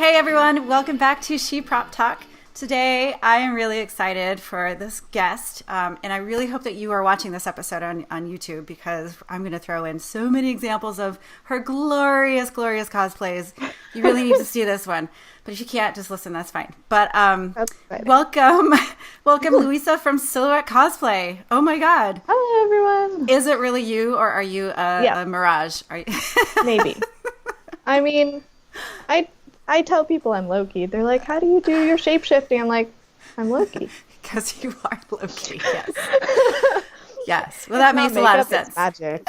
Hey everyone, welcome back to ShePropTalk. Today I am really excited for this guest, and I really hope that you are watching this episode on YouTube because I'm going to throw in so many examples of her glorious cosplays. You really need to see this one, but if you can't, just listen, that's fine. But welcome Luisa from Silhouette Cosplay. Oh my god. Hello everyone. Is it really you, or are you a mirage? Are you Maybe. I mean, I tell people I'm Loki. They're like, how do you do your shape-shifting? I'm like, I'm Loki. Because you are Loki, yes. Yes. Well, that makes a lot of sense. It's magic.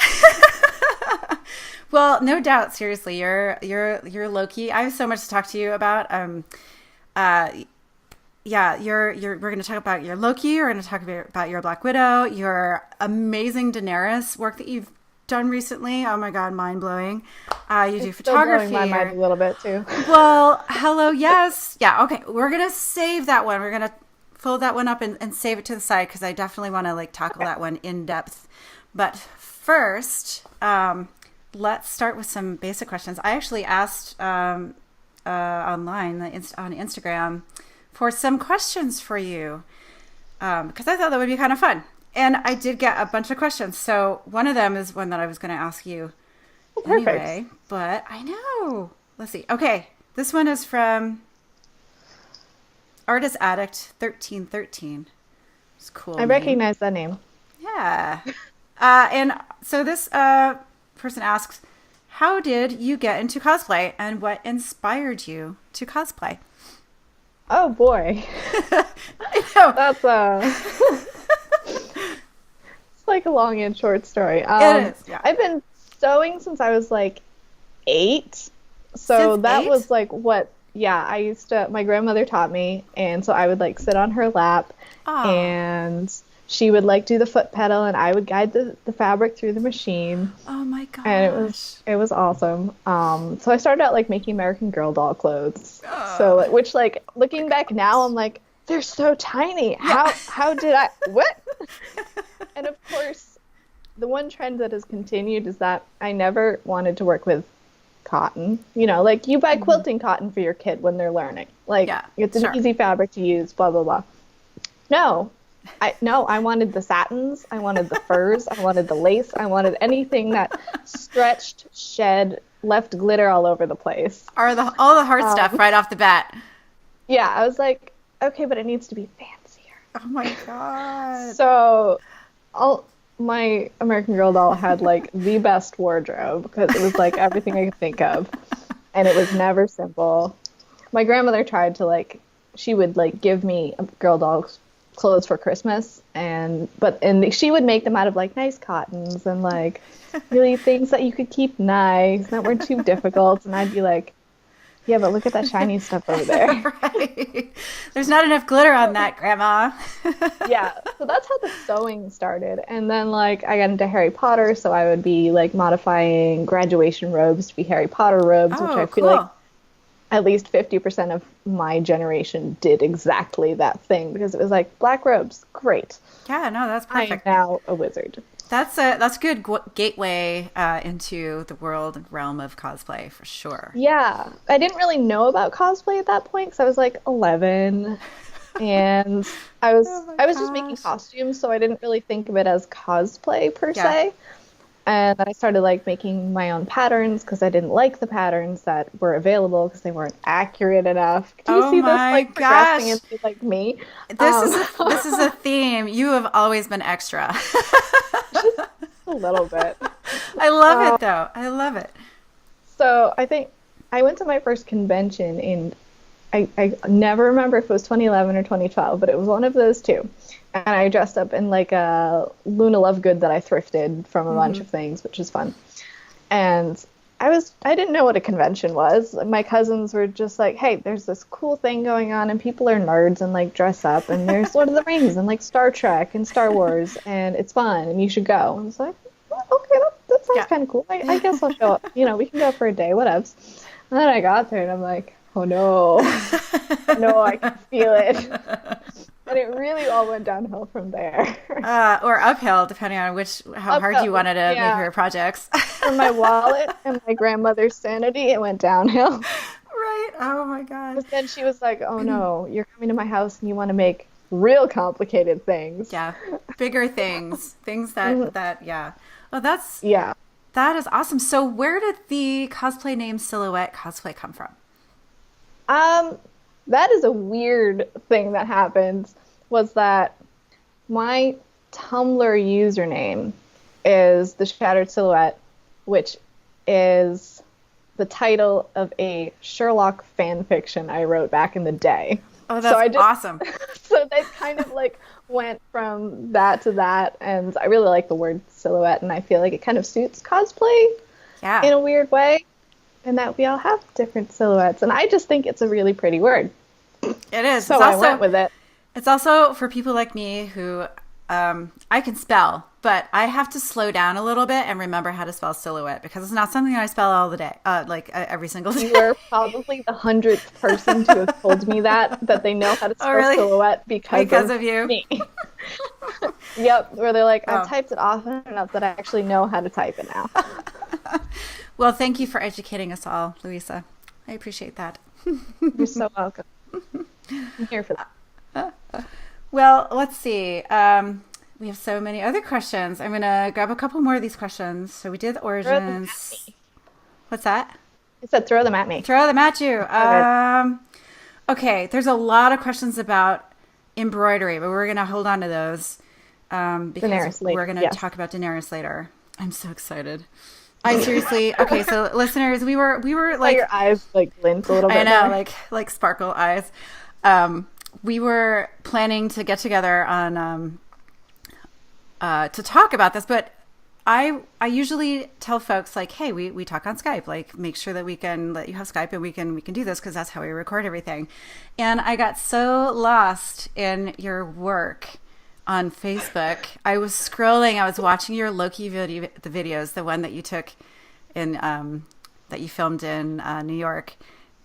Well, no doubt, seriously, you're Loki. I have so much to talk to you about. We're going to talk about your Loki, we're going to talk about your Black Widow, your amazing Daenerys work that you've done recently. Oh my god, mind-blowing. You do photography. Still blowing my mind a little bit too. Well, hello, yes. Yeah, okay. We're going to save that one. We're going to fold that one up and save it to the side because I definitely want to tackle that one in depth. But first, let's start with some basic questions. I actually asked online on Instagram for some questions for you because I thought that would be kind of fun. And I did get a bunch of questions. So one of them is one that I was going to ask you anyway. But I know. Let's see. Okay. This one is from Artist Addict 1313. It's cool. I recognize that name. Yeah. And so this person asks, how did you get into cosplay and what inspired you to cosplay? Oh boy. I know. That's it's like a long and short story. It is, yeah. I've been sewing since I was 8. So Since that 8? was I used to, my grandmother taught me, and so I would sit on her lap. Aww. And she would do the foot pedal, and I would guide the fabric through the machine. Oh my gosh. And it was awesome. So I started out making American Girl doll clothes. So which looking back now, I'm like, they're so tiny. How did I what? And of course, the one trend that has continued is that I never wanted to work with cotton. You buy quilting cotton for your kid when they're learning. It's an easy fabric to use, blah blah blah. No, I wanted the satins, I wanted the furs, I wanted the lace, I wanted anything that stretched, shed, left glitter all over the place. All the hard stuff right off the bat. Yeah, I was like, okay, but it needs to be fancier. Oh my god. So my American Girl doll had the best wardrobe because it was everything I could think of, and it was never simple. My grandmother tried to she would give me girl doll clothes for Christmas, and she would make them out of nice cottons and really things that you could keep nice that weren't too difficult, and I'd be like, yeah, but look at that shiny stuff over there. Right. There's not enough glitter on that, Grandma. Yeah, so that's how the sewing started. And then I got into Harry Potter, so I would be modifying graduation robes to be Harry Potter robes, which I feel at least 50% of my generation did exactly that thing because it was black robes, great. Yeah, no, that's perfect. I'm now a wizard. That's a good gateway into the world and realm of cosplay for sure. Yeah, I didn't really know about cosplay at that point because I was 11, and I was just making costumes, so I didn't really think of it as cosplay per se. And then I started making my own patterns because I didn't like the patterns that were available because they weren't accurate enough. Do you see this progressing into me? This is a theme. You have always been extra. Just a little bit. I love it though. I love it. So I think I went to my first convention in I never remember if it was 2011 or 2012, but it was one of those two. And I dressed up in a Luna Lovegood that I thrifted from a bunch of things, which is fun. And I didn't know what a convention was. My cousins were just like, hey, there's this cool thing going on and people are nerds and dress up and there's Lord of the Rings and Star Trek and Star Wars and it's fun and you should go. And I was like, well, okay, that sounds kind of cool. I guess I'll show up. We can go for a day, whatevs. And then I got there and I'm like, oh no, no, I can feel it. And it really all went downhill from there. Or uphill, depending on how hard you wanted to make your projects. From my wallet and my grandmother's sanity, it went downhill. Right. Oh my God. But then she was like, oh no, you're coming to my house and you want to make real complicated things. Yeah. Bigger things. Things that, yeah. Oh, Yeah. that is awesome. So where did the cosplay name Silhouette Cosplay come from? That is a weird thing that happens, was that my Tumblr username is the Shattered Silhouette, which is the title of a Sherlock fan fiction I wrote back in the day. Oh, that's awesome. So they kind of like went from that to that, and I really like the word silhouette, and I feel like it kind of suits cosplay in a weird way, and that we all have different silhouettes, and I just think it's a really pretty word. It is. So I went with it. It's also for people like me who I can spell, but I have to slow down a little bit and remember how to spell silhouette because it's not something I spell all the day, every single day. You are probably the 100th person to have told me that they know how to spell silhouette because of you. Me. Yep, where they're like, I've typed it often enough that I actually know how to type it now. Well, thank you for educating us all, Luisa. I appreciate that. You're so welcome. I'm here for that. Well, let's see. We have so many other questions. I'm going to grab a couple more of these questions. So we did the origins. What's that? I said throw them at me. Throw them at you. Okay, there's a lot of questions about embroidery, but we're going to hold on to those because we're going to talk about Daenerys later. I'm so excited. I seriously. Okay, so listeners, we were like your eyes like glint a little bit. I know, like sparkle eyes. We were planning to get together on to talk about this, but I usually tell folks like, hey, we talk on Skype. Like, make sure that we can let you have Skype and we can do this because that's how we record everything. And I got so lost in your work on Facebook. I was scrolling. I was watching your Loki the videos, the one that you took in that you filmed in New York,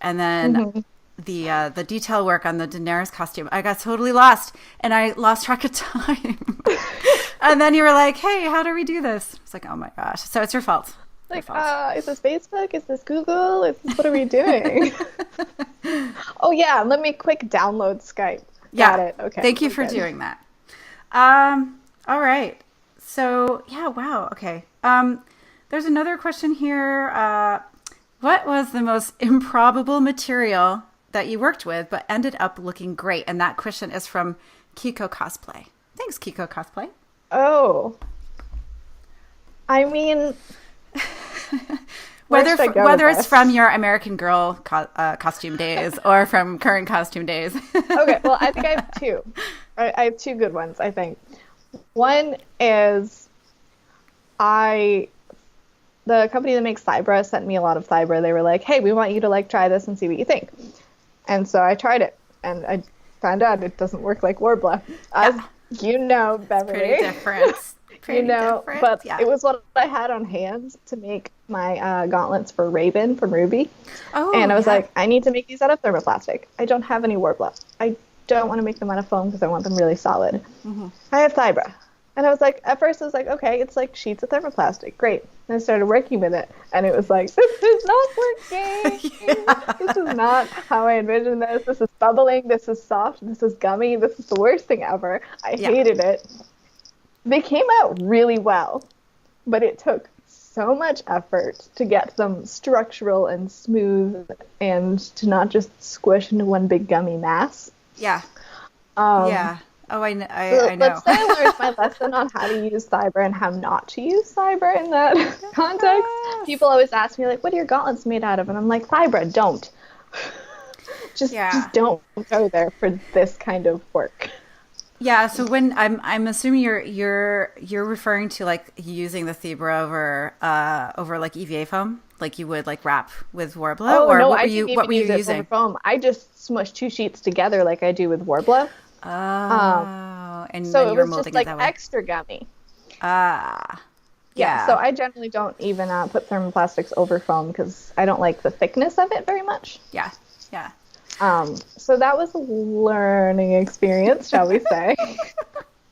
and then the detail work on the Daenerys costume. I got totally lost, and I lost track of time. And then you were like, "Hey, how do we do this?" It's like, "Oh my gosh!" So it's your fault. Like, is this Facebook? Is this Google? What are we doing? Oh yeah, let me quick download Skype. Got it. Okay. Thank you for doing that. All right. So yeah, wow. Okay. There's another question here. What was the most improbable material that you worked with but ended up looking great? And that question is from Kiko Cosplay. Thanks, Kiko Cosplay. Oh. I mean, whether it's from your American Girl costume days or from current costume days. Okay, well, I think I have two. I have two good ones, I think. One is the company that makes Thybra sent me a lot of Thybra. They were like, hey, we want you to like try this and see what you think. And so I tried it, and I found out it doesn't work like Warbler. As you know, Beverly. It's pretty different. Different. But it was what I had on hand to make my gauntlets for Raven from RWBY. Oh, and I was like, I need to make these out of thermoplastic. I don't have any Warbler. I don't want to make them out of foam because I want them really solid. Mm-hmm. I have Thybra. And I was like, at first I was like, okay, it's like sheets of thermoplastic. Great. And I started working with it. And it was like, this is not working. This is not how I envisioned this. This is bubbling. This is soft. This is gummy. This is the worst thing ever. I hated it. They came out really well, but it took so much effort to get them structural and smooth and to not just squish into one big gummy mass. Yeah. Yeah. Oh, I know. Let's say I learned my lesson on how to use Thybra and how not to use Thybra in that context. People always ask me, like, what are your gauntlets made out of? And I'm like, Thybra, don't. Just don't go there for this kind of work. Yeah, so when I'm assuming you're referring to like using the Thybra over like EVA foam, like you would like wrap with Warbler. Oh or no, what I were didn't what were you use it using? over foam. I just smushed two sheets together like I do with Warbler. Oh, and so then it you were was molding just like it that way. Extra gummy. Yeah. So I generally don't even put thermoplastics over foam because I don't like the thickness of it very much. Yeah. So that was a learning experience, shall we say.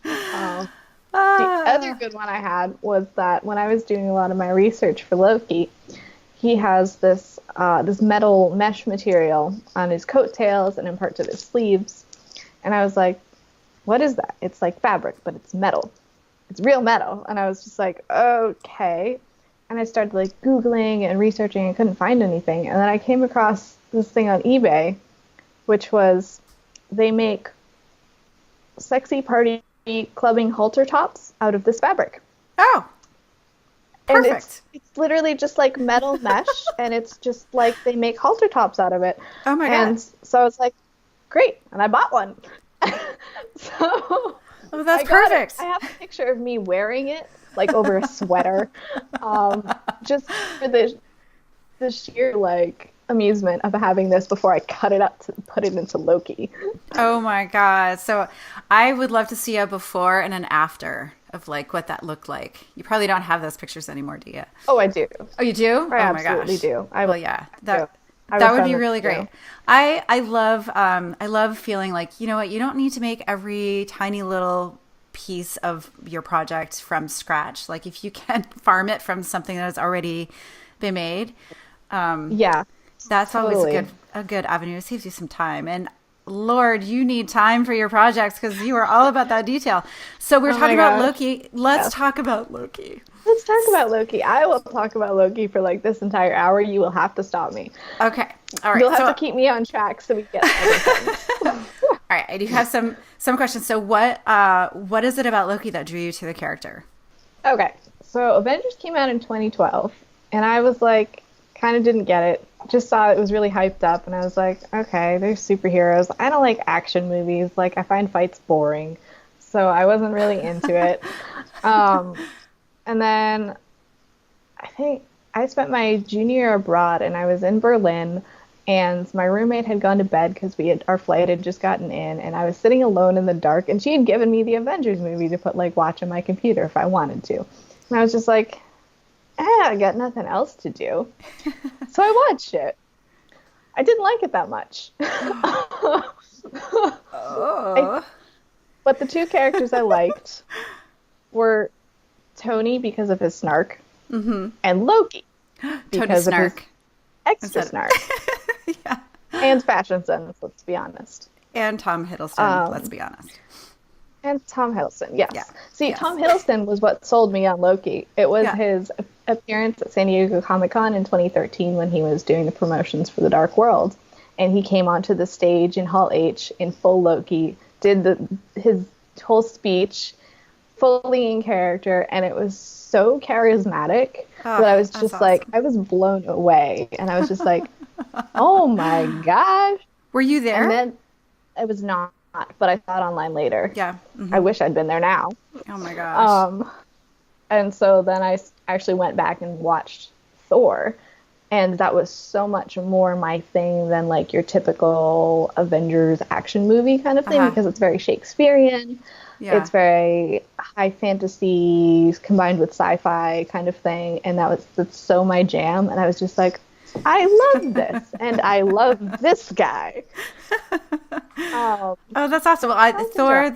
The other good one I had was that when I was doing a lot of my research for Loki, he has this metal mesh material on his coattails and in parts of his sleeves. And I was like, what is that? It's like fabric, but it's metal. It's real metal. And I was just like, okay. And I started like Googling and researching and couldn't find anything. And then I came across this thing on eBay, which was they make sexy party clubbing halter tops out of this fabric. Oh, perfect. And it's literally just like metal mesh, and it's just like they make halter tops out of it. Oh my God. And so I was like, great. And I bought one. So oh, that's perfect. I have a picture of me wearing it, like over a sweater, just for the sheer like amusement of having this before I cut it up to put it into Loki. Oh my God. So I would love to see a before and an after of like what that looked like. You probably don't have those pictures anymore, do you? Oh, I do. Oh, you do? I oh my absolutely gosh. do. Well, yeah. That would be really great. I love feeling like, you know what, you don't need to make every tiny little piece of your project from scratch. Like if you can farm it from something that has already been made. Yeah. That's totally. always a good avenue. It saves you some time. And Lord, you need time for your projects because you are all about that detail. So we're talking about Loki. Let's talk about Loki. Let's talk about Loki. I will talk about Loki for like this entire hour. You will have to stop me. Okay. All right. You'll have to keep me on track so we get everything. All right. I do have some questions. So what is it about Loki that drew you to the character? Okay. So Avengers came out in 2012, and I was like, kind of didn't get it. Just saw it was really hyped up, and I was like, okay, there's superheroes. I don't like action movies. Like, I find fights boring, so I wasn't really into it. And then I think I spent my junior year abroad, and I was in Berlin, and my roommate had gone to bed because our flight had just gotten in, and I was sitting alone in the dark, and she had given me the Avengers movie to watch on my computer if I wanted to. And I was just like, I got nothing else to do. So I watched it. I didn't like it that much. But the two characters I liked were Tony because of his snark, and Loki because of his extra snark. Yeah. And fashion sense, let's be honest. And Tom Hiddleston, let's be honest. And Tom Hiddleston, yes. Yeah. See, yes. Tom Hiddleston was what sold me on Loki. It was his appearance at San Diego Comic-Con in 2013 when he was doing the promotions for The Dark World. And he came onto the stage in Hall H in full Loki, did his whole speech, fully in character, and it was so charismatic that I was just like, awesome. I was blown away. And I was just like, oh my gosh. Were you there? And then I was not. But I saw it online later. Yeah. Mm-hmm. I wish I'd been there now. Oh my gosh. And so then I actually went back and watched Thor, and that was so much more my thing than like your typical Avengers action movie kind of thing, because it's very Shakespearean. Yeah. It's very high fantasy combined with sci-fi kind of thing, and that's so my jam. And I was just like, I love this, and I love this guy. Oh, that's awesome. Well, Thor: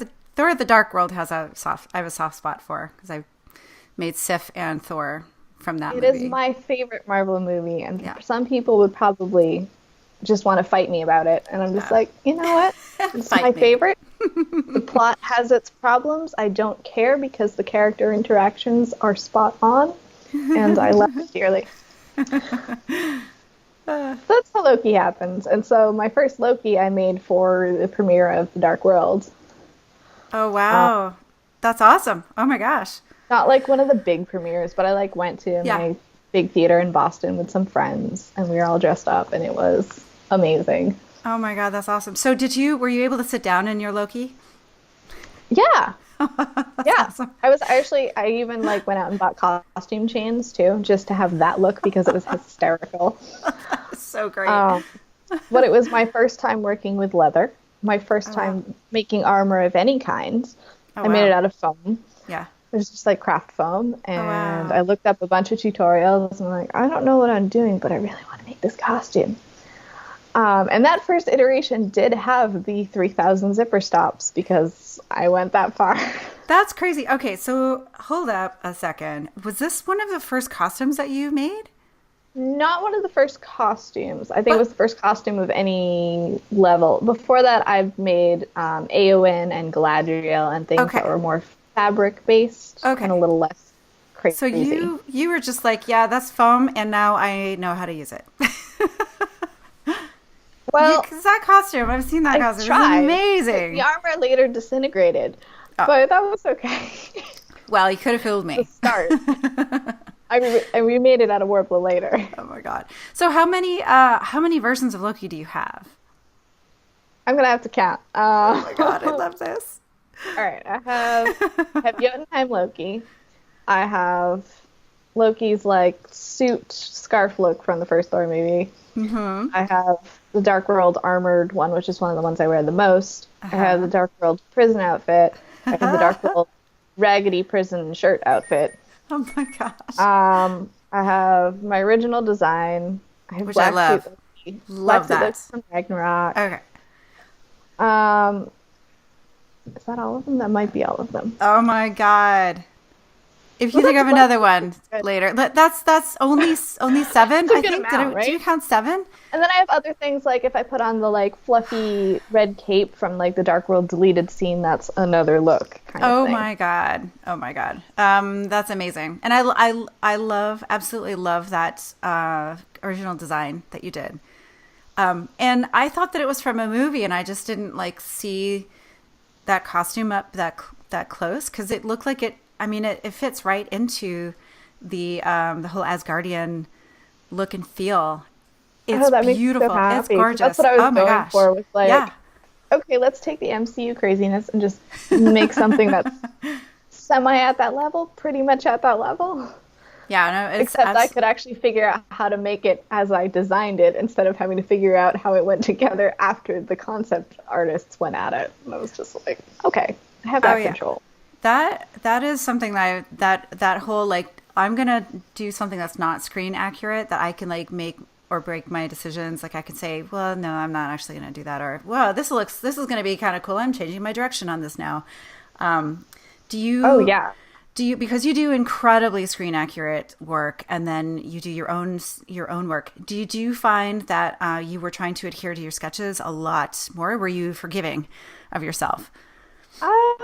The Dark World I have a soft spot for because I made Sif and Thor from that movie. It is my favorite Marvel movie, and some people would probably just want to fight me about it, and I'm just like, you know what? It's my favorite. The plot has its problems. I don't care because the character interactions are spot on, and I love it dearly. That's how Loki happens. And so my first Loki I made for the premiere of The Dark World. Oh, wow. That's awesome. Oh, my gosh. Not like one of the big premieres, but I went to my big theater in Boston with some friends, and we were all dressed up, and it was amazing. Oh, my God. That's awesome. So were you able to sit down in your Loki? Yeah. Yeah. Awesome. I even went out and bought costume chains too, just to have that look because it was hysterical. So great. But it was my first time working with leather, my first time making armor of any kind. I made it out of foam. Yeah. It was just like craft foam, and I looked up a bunch of tutorials, and I'm like, I don't know what I'm doing, but I really want to make this costume. And that first iteration did have the 3,000 zipper stops because I went that far. That's crazy. Okay, so hold up a second. Was this one of the first costumes that you made? Not one of the first costumes. I think it But was the first costume of any level. Before that, I've made Aowen and Galadriel and things that okay, were more fabric based and a okay. little less So crazy. you were just like, yeah, that's foam, and now I know how to use it. You, Well, cause that costume, I've seen that I costume. It's tried. The amazing. armor later disintegrated, Oh, but that was okay. well, you could have fooled The me. start. I remade it out of Warpla later. Oh my god. So how many versions of Loki do you have? I'm gonna have to count. Oh my god, I love this. All right, I have Jotunheim Loki. I have Loki's like suit scarf look from the first Thor movie. Mm-hmm. I have the Dark World armored one, which is one of the ones I wear the most. I have the Uh-huh. Dark World prison outfit. I have the Dark World raggedy prison shirt outfit. Oh my gosh. I have my original design. I have Which I Black Suit love. Loki. Black Love Suit Loki that. from Ragnarok. Okay. Um, is that all of them? That might be all of them. Oh my god. If you Well, think that's of Black another one Suit. later, that's only seven, It's a I good think. amount, Did you right? count seven? And then I have other things like if I put on the like fluffy red cape from like the Dark World deleted scene, that's another look kind of Oh thing. my god. Oh my god. That's amazing. And I love, absolutely love that original design that you did. And I thought that it was from a movie, and I just didn't like see that costume up that close because it looked like it. I mean, it fits right into the whole Asgardian look and feel. Oh, It's that makes me so beautiful. It's happy. 'Cause that's gorgeous. what I was Oh my going gosh. for with Yeah. like, okay, let's take the MCU craziness and just make something that's semi at that level, pretty much at that level. Yeah. No, it's Except I could actually figure out how to make it as I designed it instead of having to figure out how it went together after the concept artists went at it. And I was just like, okay, I have oh that yeah. control. That is something that whole like I'm gonna do something that's not screen accurate that I can like make or break my decisions. Like I could say, well, no, I'm not actually gonna do that, or well, this is gonna be kind of cool. I'm changing my direction on this now. Um, do Oh you yeah. do you because you do incredibly screen accurate work and then you do your own work? Do you find that you were trying to adhere to your sketches a lot more? Were you forgiving of yourself? Um,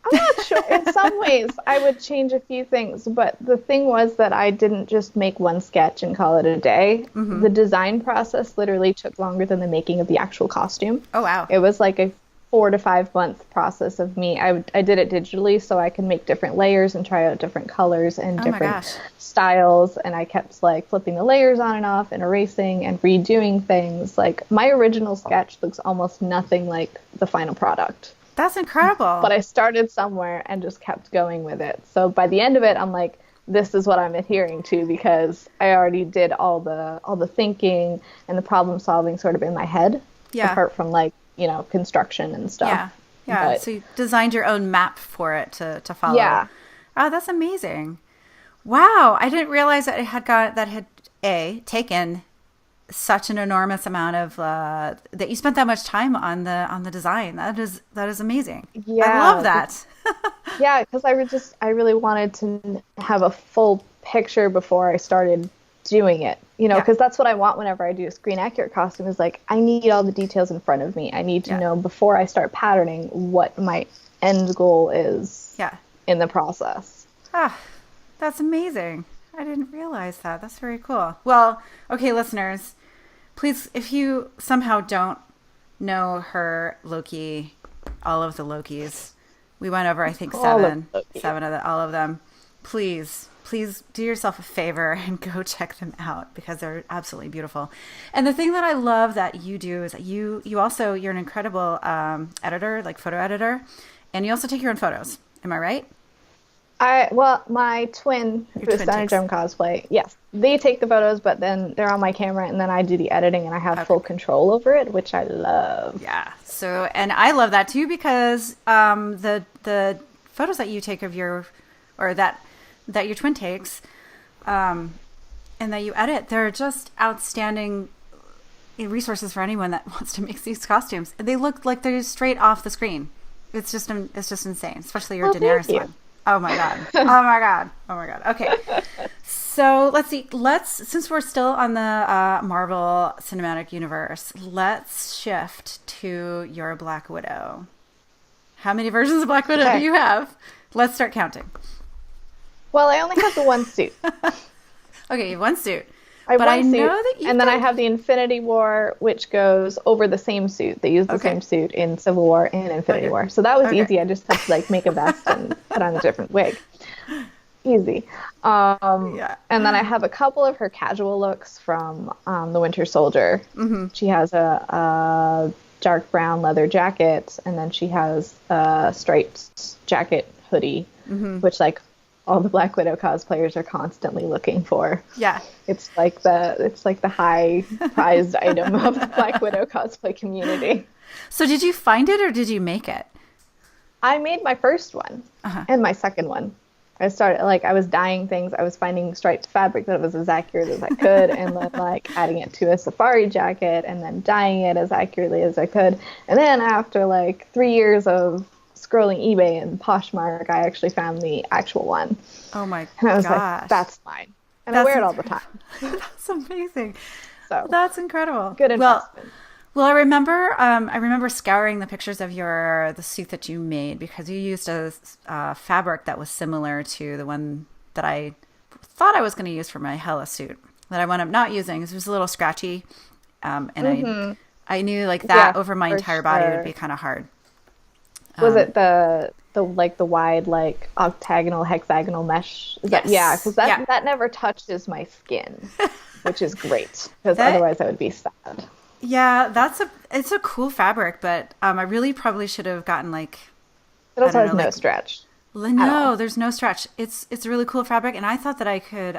I'm not sure. In some ways, I would change a few things, but the thing was that I didn't just make one sketch and call it a day. Mm-hmm. The design process literally took longer than the making of the actual costume. Oh wow. It was like a 4 to 5 month process of me. I did it digitally so I can make different layers and try out different colors and Oh my different gosh. styles. And I kept like flipping the layers on and off and erasing and redoing things. Like my original sketch looks almost nothing like the final product. That's incredible. But I started somewhere and just kept going with it. So by the end of it, I'm like, this is what I'm adhering to because I already did all the thinking and the problem solving sort of in my head, Yeah. apart from like, construction and stuff. Yeah. Yeah. But So you designed your own map for it to follow. yeah, Oh, that's amazing. Wow. I didn't realize that it had taken such an enormous amount of that you spent that much time on the design. That is amazing. I yeah, love that. yeah, because I really wanted to have a full picture before I started doing it, Yeah. because that's what I want whenever I do a screen accurate costume is like, I need all the details in front of me. I need to Yeah. know before I start patterning what my end goal is Yeah. in the process. Ah, that's amazing. I didn't realize that. That's very cool. Well, okay, listeners, please, if you somehow don't know her Loki, all of the Lokis, we went over, I think, All of seven, Loki. all of them. Please do yourself a favor and go check them out because they're absolutely beautiful. And the thing that I love that you do is that you're an incredible editor, like photo editor, and you also take your own photos. Am I right? My twin, Your who's twin done takes. Drum Cosplay, yes, they take the photos, but then they're on my camera, and then I do the editing, and I have Okay. full control over it, which I love. Yeah. So, and I love that too because the photos that you take of that your twin takes, and that you edit, they're just outstanding resources for anyone that wants to make these costumes. They look like they're straight off the screen. It's just insane, especially your Oh, thank Daenerys you. one. Oh my god. Oh my god. Oh my god. Okay. So let's see. Since we're still on the Marvel Cinematic Universe, let's shift to your Black Widow. How many versions of Black Widow do you have? Let's start counting. Well, I only have the one suit. Okay, one suit. I know that and then I have the Infinity War, which goes over the same suit. They use the same suit in Civil War and Infinity War. So that was easy. I just had to like make a vest and put on a different wig. Easy. And then I have a couple of her casual looks from The Winter Soldier. Mm-hmm. She has a dark brown leather jacket, and then she has a striped jacket hoodie, which like all the Black Widow cosplayers are constantly looking for. Yeah. It's like the high prized item of the Black Widow cosplay community. So did you find it or did you make it? I made my first one and my second one. I was dyeing things. I was finding striped fabric that was as accurate as I could, and then like adding it to a safari jacket, and then dyeing it as accurately as I could. And then after like 3 years of scrolling eBay and Poshmark, I actually found the actual one. Oh my gosh. And I was like, that's mine. And I wear it all the time. That's amazing. So that's incredible. Good investment. Well, I remember scouring the pictures of the suit that you made, because you used a fabric that was similar to the one that I thought I was going to use for my Hela suit that I wound up not using. It was a little scratchy, and I knew like that over my entire body would be kind of hard. Was it the wide like octagonal hexagonal mesh? Because that never touches my skin, which is great, because otherwise I would be sad. Yeah, it's a cool fabric, but I really probably should have gotten like. It also has no stretch. No, there's no stretch. It's a really cool fabric, and I thought that I could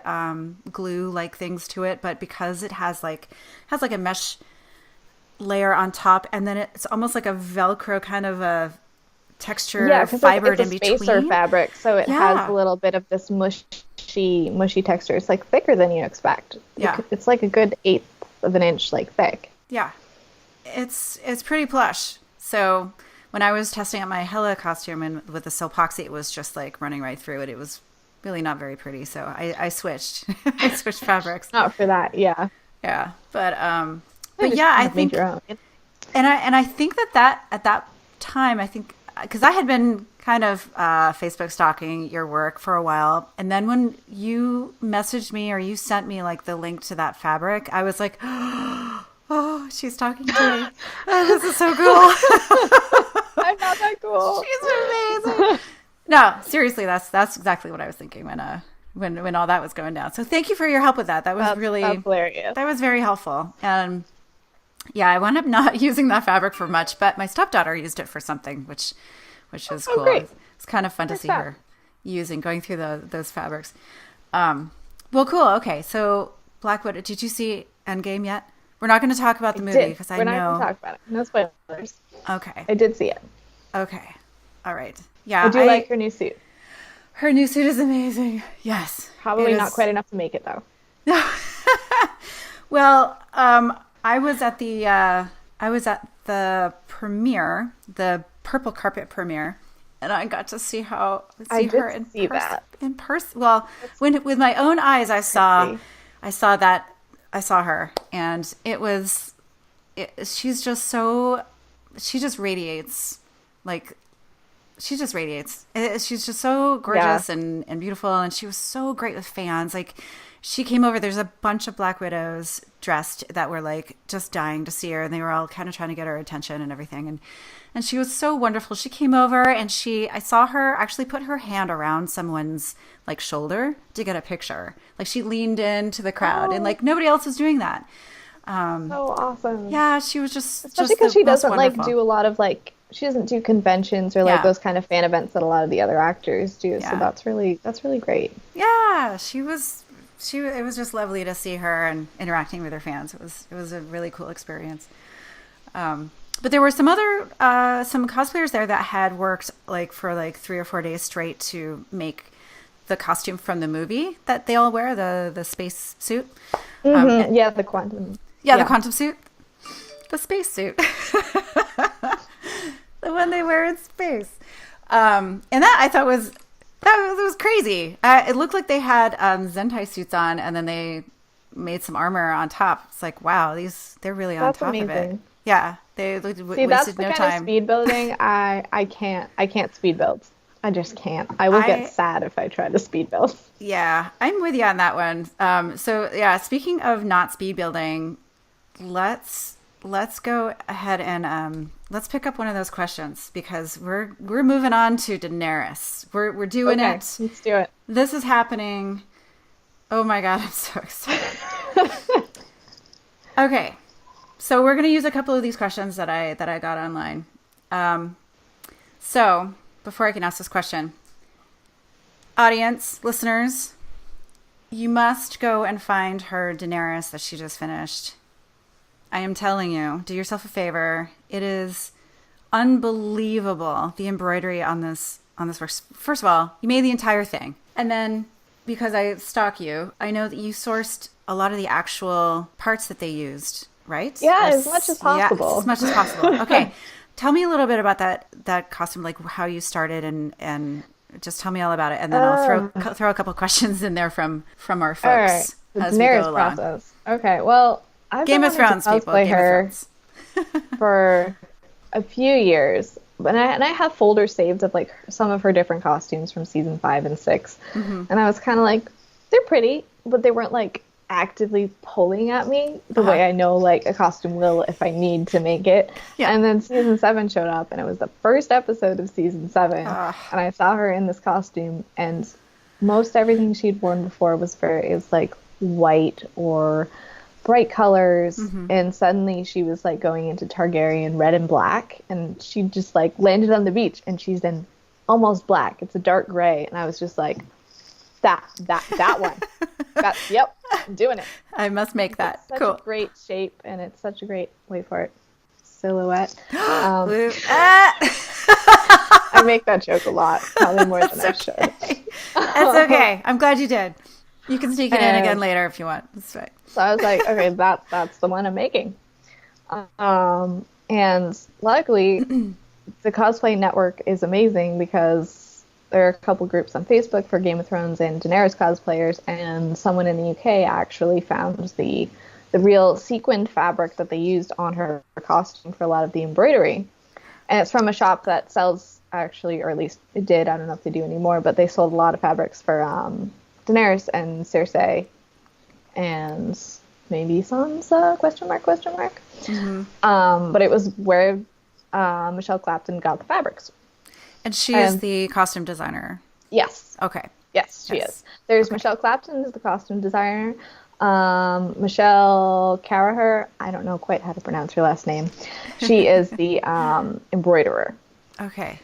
glue like things to it, but because it has like a mesh layer on top, and then it's almost like a Velcro kind of a texture fibered in between. It's a spacer fabric, so it has a little bit of this mushy texture. It's like thicker than you expect. Yeah, it's like a good 1/8 of an inch like thick. Yeah, it's pretty plush. So when I was testing out my Hela costume and with the Silpoxy, it was just like running right through it. It was really not very pretty. So I switched. I switched fabrics. Not for that, yeah. Yeah, but yeah, I think, your own. and I think that at that time, I think because I had been kind of Facebook stalking your work for a while, and then when you messaged me or you sent me like the link to that fabric, I was like, oh, she's talking to me. Oh, this is so cool. I'm not that cool. She's amazing. No, seriously, that's exactly what I was thinking when all that was going down. So thank you for your help with that. That was that's hilarious. That was very helpful. And yeah, I wound up not using that fabric for much, but my stepdaughter used it for something, which is cool. Great. It's kind of fun to see her going through those fabrics. Well, cool. Okay, so Black Widow, did you see Endgame yet? We're not going to talk about the movie because I know. We're not going to talk about it. No spoilers. Okay. I did see it. Okay. All right. Yeah. I do like her new suit. Her new suit is amazing. Yes. Probably not quite enough to make it though. Well, I was at the premiere, the purple carpet premiere, and I got to see her in person. Well, with my own eyes, I saw her, and she just radiates. She's just so gorgeous and beautiful, and she was so great with fans. Like, she came over, there's a bunch of Black Widows dressed that were like just dying to see her, and they were all kind of trying to get her attention and everything, and she was so wonderful. She came over, and I saw her actually put her hand around someone's like shoulder to get a picture. Like, she leaned into the crowd, and like nobody else was doing that. So awesome. Yeah, she was especially because she doesn't like do a lot of like, she doesn't do conventions or like those kind of fan events that a lot of the other actors do. Yeah. So that's really great. Yeah, it was just lovely to see her and interacting with her fans. It was a really cool experience. But there were some other some cosplayers there that had worked like for like 3 or 4 days straight to make the costume from the movie that they all wear, the space suit. The quantum. Yeah, the quantum suit. The space suit. The one they wear in space. And that I thought was That was crazy. It looked like they had Zentai suits on, and then they made some armor on top. It's like, wow, they're really on top of it. Yeah, they wasted that's the no kind time. of speed building I can't speed build. I just can't. I will get sad if I try to speed build. Yeah, I'm with you on that one. So yeah, speaking of not speed building, let's go ahead and let's pick up one of those questions because we're moving on to Daenerys. We're doing it. Let's do it. This is happening. Oh my God, I'm so excited. Okay, so we're gonna use a couple of these questions that I got online. So before I can ask this question, audience, listeners, you must go and find her Daenerys that she just finished. I am telling you, do yourself a favor. It is unbelievable, the embroidery on this work. First of all, you made the entire thing. And then, because I stalk you, I know that you sourced a lot of the actual parts that they used, right? Yeah, as much as possible. Yeah, as much as possible. Okay. Tell me a little bit about that costume, like how you started and just tell me all about it. And then I'll throw a couple questions in there from our folks. All right. The Daenerys process. Okay, well, I've Game been of Thrones people. Game of Thrones. for a few years, and I have folders saved of like some of her different costumes from season 5 and 6, and I was kind of like, they're pretty, but they weren't like actively pulling at me the way I know like a costume will if I need to make it. Yeah. And then season 7 showed up, and it was the first episode of season 7, and I saw her in this costume, and most everything she'd worn before was like white or bright colors, and suddenly she was like going into Targaryen red and black, and she just like landed on the beach and she's in almost black. It's a dark gray, and I was just like, that one. Yep, I'm doing it. I must make that. It's such cool. a great shape, and it's such a great, wait for it, silhouette. I make that joke a lot, probably more than I should. That's okay. I'm glad you did. You can sneak it in again later if you want. That's right. So I was like, okay, that's the one I'm making. And luckily, the cosplay network is amazing because there are a couple groups on Facebook for Game of Thrones and Daenerys cosplayers, and someone in the UK actually found the real sequined fabric that they used on her costume for a lot of the embroidery. And it's from a shop that sells, actually, or at least it did, I don't know if they do anymore, but they sold a lot of fabrics for Daenerys and Cersei and maybe Sansa, question mark. But it was where Michelle Clapton got the fabrics. And she is the costume designer. Yes. Okay. Yes, she is. There's Michelle Clapton is the costume designer. Michelle Carraher, I don't know quite how to pronounce her last name. She is the embroiderer. Okay.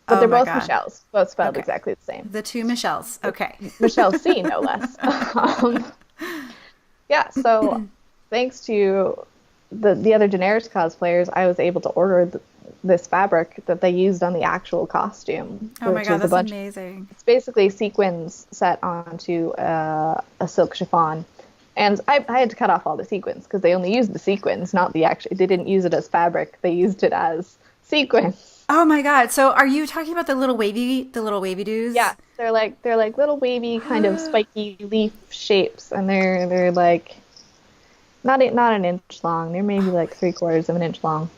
But they're both Michelles, both spelled exactly the same. The two Michelles. Okay. Michelle C, no less. Yeah, so thanks to the other Daenerys cosplayers, I was able to order this fabric that they used on the actual costume. Oh my God, that's amazing. It's basically sequins set onto a silk chiffon. And I had to cut off all the sequins because they only used the sequins, not the actual. They didn't use it as fabric. They used it as sequins. Oh my God! So are you talking about the little wavy doos? Yeah, they're like little wavy kind of spiky leaf shapes, and they're like not an inch long. They're maybe like 3/4 of an inch long.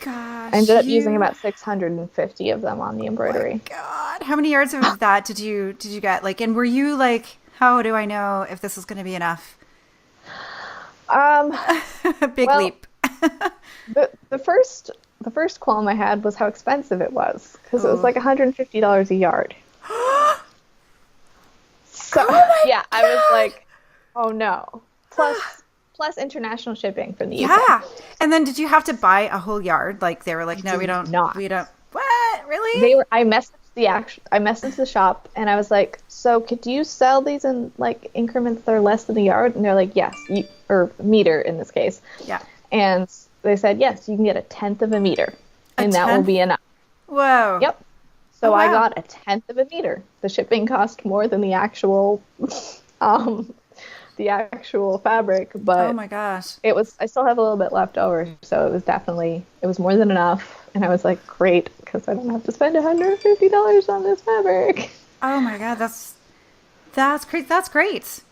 Gosh! I ended up using about 650 of them on the embroidery. Oh my God! How many yards of that did you get? Like, and were you like, how do I know if this is going to be enough? Big leap. The first qualm I had was how expensive it was, because it was like $150 a yard. So yeah, I was like, oh no. Plus international shipping from the UK. Yeah. And then did you have to buy a whole yard? Like they were like, no, we don't. What? Really? I messaged the shop, and I was like, so could you sell these in like increments that are less than a yard? And they're like, yes, or meter in this case. Yeah. And they said, yes, you can get 1/10 of a meter, and that will be enough. Whoa. Yep. So I got 1/10 of a meter. The shipping cost more than the actual fabric, but oh my gosh, I still have a little bit left over, so it was more than enough. And I was like, great, because I don't have to spend $150 on this fabric. Oh my God, that's great. That's great.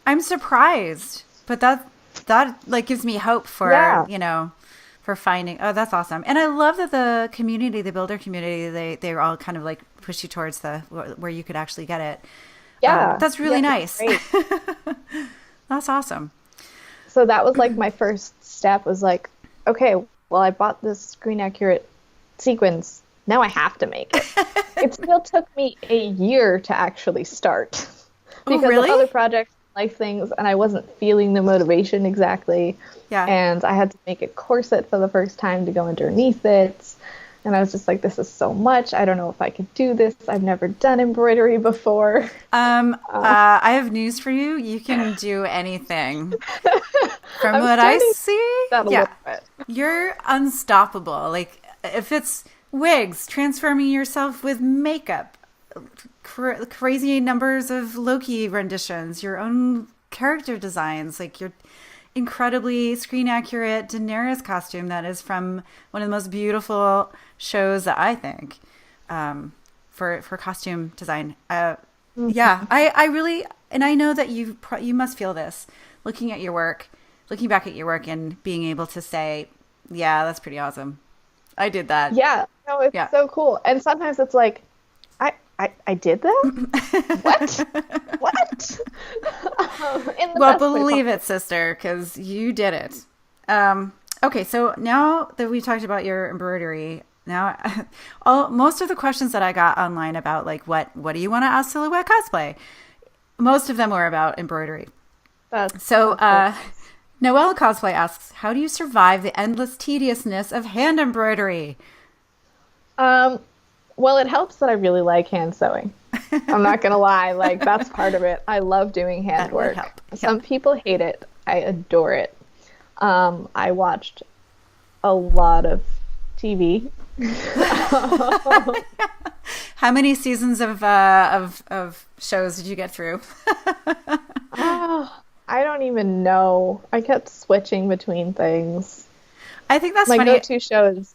I'm surprised, but that like gives me hope for, for finding. Oh, that's awesome. And I love that the community, the builder community, they all kind of like push you towards where you could actually get it. Yeah. That's really nice. Great. That's awesome. So that was like my first step was like, okay, well, I bought this screen accurate sequence. Now I have to make it. It still took me a year to actually start because really? of other projects, life things, and I wasn't feeling the motivation exactly. Yeah. And I had to make a corset for the first time to go underneath it. And I was just like, this is so much. I don't know if I could do this. I've never done embroidery before. I have news for you. You can do anything. From what I see, you're unstoppable. Like, if it's wigs, transforming yourself with makeup, crazy numbers of Loki renditions, your own character designs, like your incredibly screen accurate Daenerys costume that is from one of the most beautiful shows that I think for costume design. Yeah, I really, and I know that you must feel this looking back at your work and being able to say, yeah, that's pretty awesome. I did that. Yeah, no, it's so cool. And sometimes it's like, I did that? What? What? Well, believe it, sister, because you did it. Okay, so now that we talked about your embroidery, now most of the questions that I got online about like what do you want to ask Silhouette Cosplay, most of them were about embroidery. Noelle Cosplay asks, how do you survive the endless tediousness of hand embroidery? Well, it helps that I really like hand sewing. I'm not going to lie. Like, that's part of it. I love doing handwork. Some people hate it. I adore it. I watched a lot of TV. How many seasons of shows did you get through? I don't even know. I kept switching between things. I think that's my funny. My go-to show is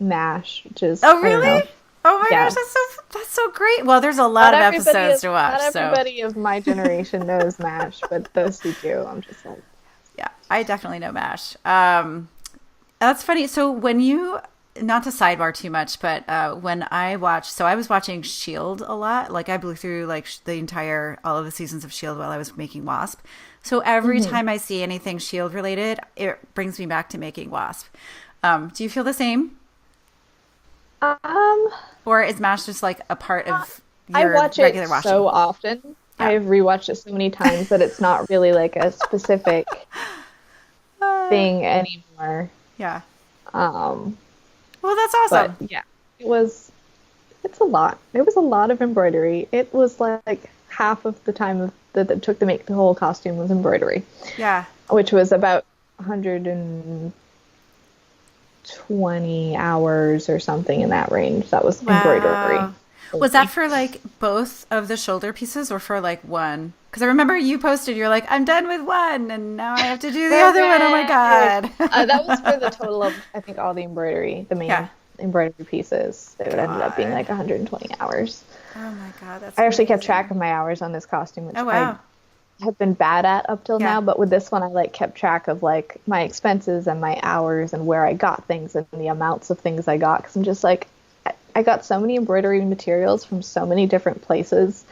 MASH, which is really? Oh my gosh, that's so great. Well, there's a lot of episodes to watch. Not everybody of my generation knows MASH, but those who do, I'm just like, yeah, I definitely know MASH. That's funny. So when you, not to sidebar too much, but when I watched, so I was watching SHIELD a lot. Like I blew through like all of the seasons of SHIELD while I was making WASP. So every time I see anything SHIELD related, it brings me back to making WASP. Do you feel the same? Or is MASH just like a part of your regular watching? So often. Yeah. I've rewatched it so many times that it's not really like a specific thing anymore. Yeah. Well, that's awesome. But, yeah. It's a lot. It was a lot of embroidery. It was like half of the time that it took to make the whole costume was embroidery. Yeah. Which was about 120 hours or something in that range. That was embroidery. Was that for like both of the shoulder pieces or for like one? Because I remember you posted, you're like, I'm done with one and now I have to do the other one. Oh my God. That was for the total of, I think, all the embroidery, the main embroidery pieces. It ended up being like 120 hours. Oh my God. That's I actually kept track of my hours on this costume, which I have been bad at up till now. But with this one, I like kept track of like my expenses and my hours and where I got things and the amounts of things I got. Because I'm just like, I got so many embroidery materials from so many different places.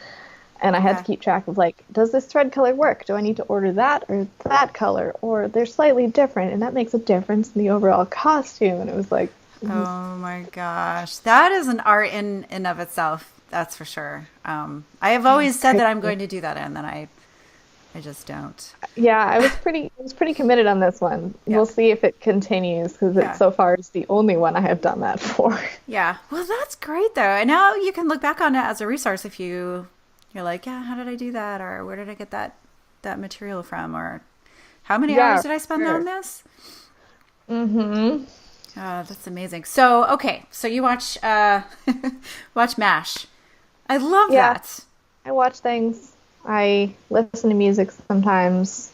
And I had to keep track of like, does this thread color work? Do I need to order that or that color? Or they're slightly different and that makes a difference in the overall costume. And it was like, oh my gosh, that is an art in and of itself. That's for sure. I have always said that I'm going to do that, and then I just don't. Yeah, I was pretty committed on this one. Yeah. We'll see if it continues because it so far is the only one I have done that for. Yeah, well, that's great though, and now you can look back on it as a resource if you're like, yeah, how did I do that, or where did I get that material from, or how many hours did I spend on this? Mm-hmm. That's amazing. So okay, so you watch MASH. I love that. I watch things. I listen to music sometimes.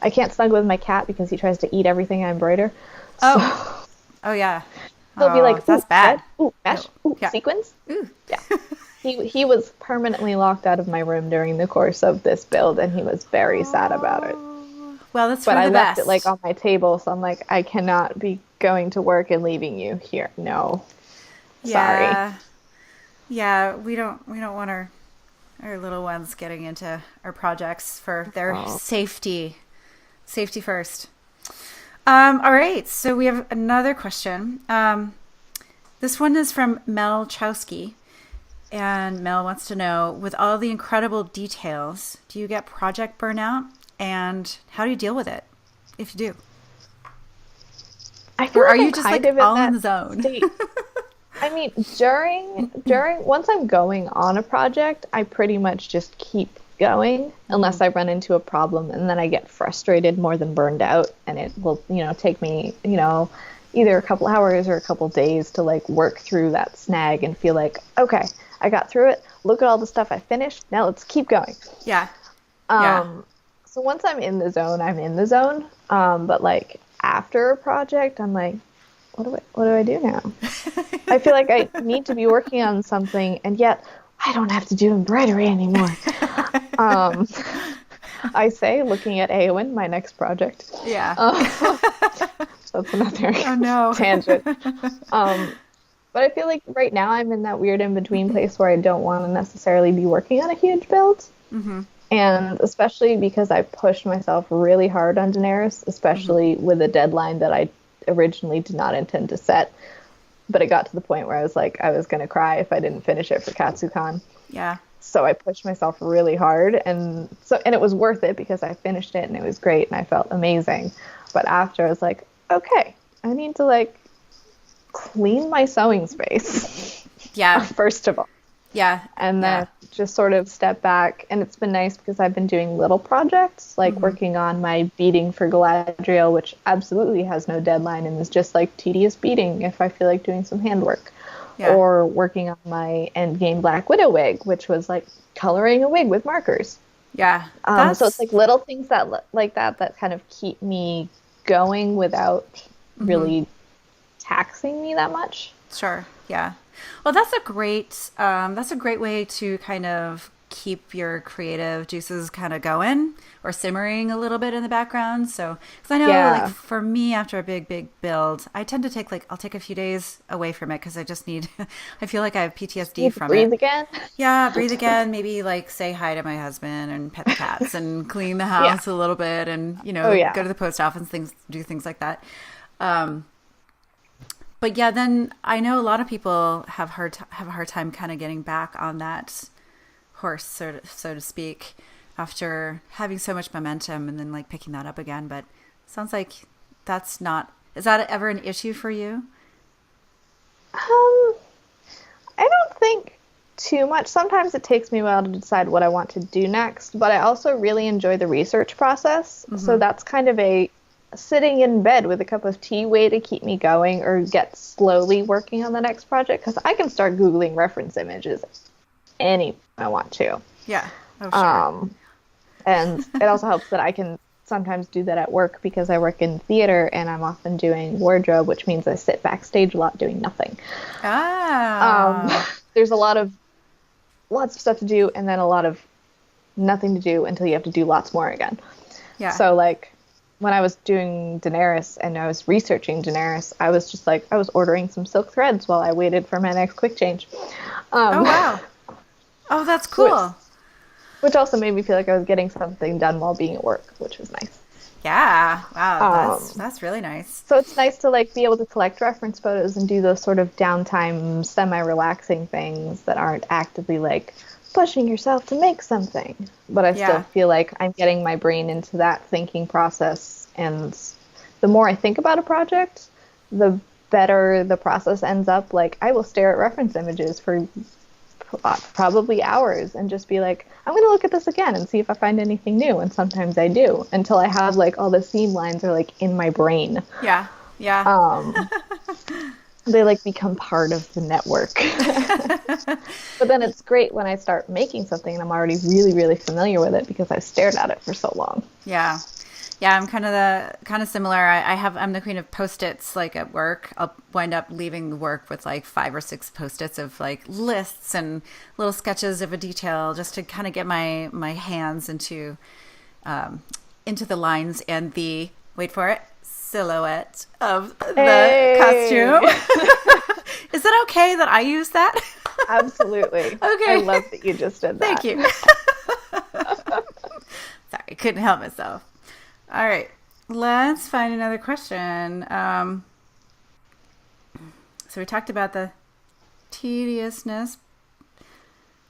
I can't snuggle with my cat because he tries to eat everything I embroider. Oh yeah. He'll be like, that's bad. Ooh, MASH. Ooh, sequins. Ooh. Yeah. He was permanently locked out of my room during the course of this build, and he was very sad about it. Oh, well, that's But for I the left it best. like on my table, so I'm like, I cannot be going to work and leaving you here. No, sorry. Yeah. Yeah, we don't want our little ones getting into our projects for their Oh. safety. Safety first. All right, so we have another question. This one is from Mel Chowski. And Mel wants to know, with all the incredible details, do you get project burnout? And how do you deal with it, if you do? I feel Or are like you I'm just kind like of in all in that the zone? state. I mean, during once I'm going on a project, I pretty much just keep going unless I run into a problem, and then I get frustrated more than burned out, and it will, take me, either a couple hours or a couple days to like work through that snag and feel like, okay, I got through it. Look at all the stuff I finished. Now let's keep going. Yeah. Yeah. So once I'm in the zone, I'm in the zone. But like after a project, I'm like, what do I do now? I feel like I need to be working on something, and yet I don't have to do embroidery anymore. I say, looking at Aowen, my next project. Yeah. That's another Oh, no. tangent. But I feel like right now I'm in that weird in-between place where I don't want to necessarily be working on a huge build. Mm-hmm. And especially because I pushed myself really hard on Daenerys, especially with a deadline that I originally did not intend to set. But it got to the point where I was like, I was going to cry if I didn't finish it for Katsucon. Yeah. So I pushed myself really hard, and it was worth it because I finished it and it was great and I felt amazing. But after, I was like, okay, I need to like clean my sewing space. Yeah. First of all. Yeah. And then just sort of step back. And it's been nice because I've been doing little projects, like working on my beading for Galadriel, which absolutely has no deadline and is just like tedious beading if I feel like doing some handwork. Yeah. Or working on my Endgame Black Widow wig, which was like coloring a wig with markers. Yeah. So it's like little things that kind of keep me going without really taxing me that much. Sure. Yeah. Well, that's a great way to kind of keep your creative juices kind of going or simmering a little bit in the background. So, because I know like for me, after a big build, I tend to I'll take a few days away from it because I just need, I feel like I have PTSD from breathe again. Yeah. Breathe again. Maybe like say hi to my husband and pet the cats and clean the house a little bit and, go to the post office, do things like that. But yeah, then I know a lot of people have a hard time kind of getting back on that horse, so to speak, after having so much momentum and then like picking that up again. But it sounds like is that ever an issue for you? I don't think too much. Sometimes it takes me a while to decide what I want to do next, but I also really enjoy the research process. So that's kind of a sitting in bed with a cup of tea way to keep me going or get slowly working on the next project, because I can start Googling reference images any I want to. Yeah. Oh, sure. And it also helps that I can sometimes do that at work because I work in theater and I'm often doing wardrobe, which means I sit backstage a lot doing nothing. There's lots of stuff to do and then a lot of nothing to do until you have to do lots more again. Yeah. So like when I was doing Daenerys and I was researching Daenerys, I was just like, I was ordering some silk threads while I waited for my next quick change. Oh, wow. Oh, that's cool. Which also made me feel like I was getting something done while being at work, which was nice. Yeah. Wow. That's really nice. So it's nice to like be able to collect reference photos and do those sort of downtime, semi-relaxing things that aren't actively like pushing yourself to make something. But I still feel like I'm getting my brain into that thinking process. And the more I think about a project, the better the process ends up. Like I will stare at reference images for probably hours and just be like, I'm going to look at this again and see if I find anything new. And sometimes I do, until I have like all the seam lines are like in my brain. Yeah. Yeah. They like become part of the network. But then it's great when I start making something and I'm already really, really familiar with it because I've stared at it for so long. Yeah. Yeah, I'm kind of similar. I'm the queen of Post-its. Like at work, I'll wind up leaving work with like 5 or 6 Post-its of like lists and little sketches of a detail, just to kind of get my hands into the lines and the, wait for it, silhouette of the costume. Is it okay that I use that? Absolutely. Okay. I love that you just did that. Thank you. Sorry, couldn't help myself. All right, let's find another question. So we talked about the tediousness,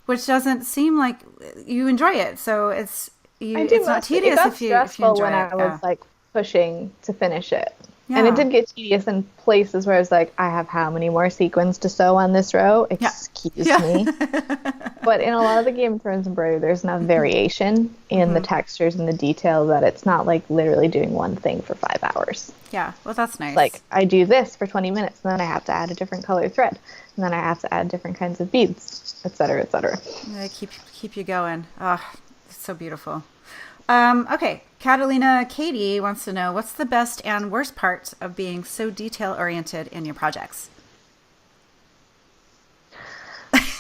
which doesn't seem like you enjoy it. So it's not tedious if you enjoy when it. I was like pushing to finish it. Yeah. And it did get tedious in places where I was like, I have how many more sequins to sew on this row? Excuse me. But in a lot of the Game of Thrones embroidery, there's enough variation in the textures and the detail that it's not like literally doing one thing for 5 hours. Yeah, well, that's nice. Like, I do this for 20 minutes, and then I have to add a different color thread, and then I have to add different kinds of beads, et cetera, et cetera. They keep you going. Oh, it's so beautiful. Okay, Catalina Katie wants to know, what's the best and worst part of being so detail-oriented in your projects?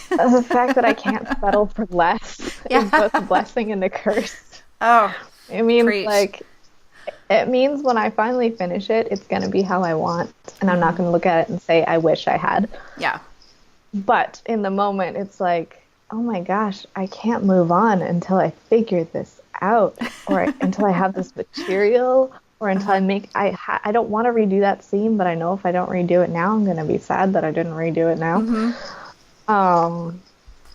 The fact that I can't settle for less is both a blessing and a curse. Oh, it means preach. It means when I finally finish it, it's going to be how I want, and I'm not going to look at it and say, I wish I had. Yeah. But in the moment, it's like, oh my gosh, I can't move on until I figure this out, or until I have this material, or until I don't want to redo that scene, but I know if I don't redo it now, I'm going to be sad that I didn't redo it now.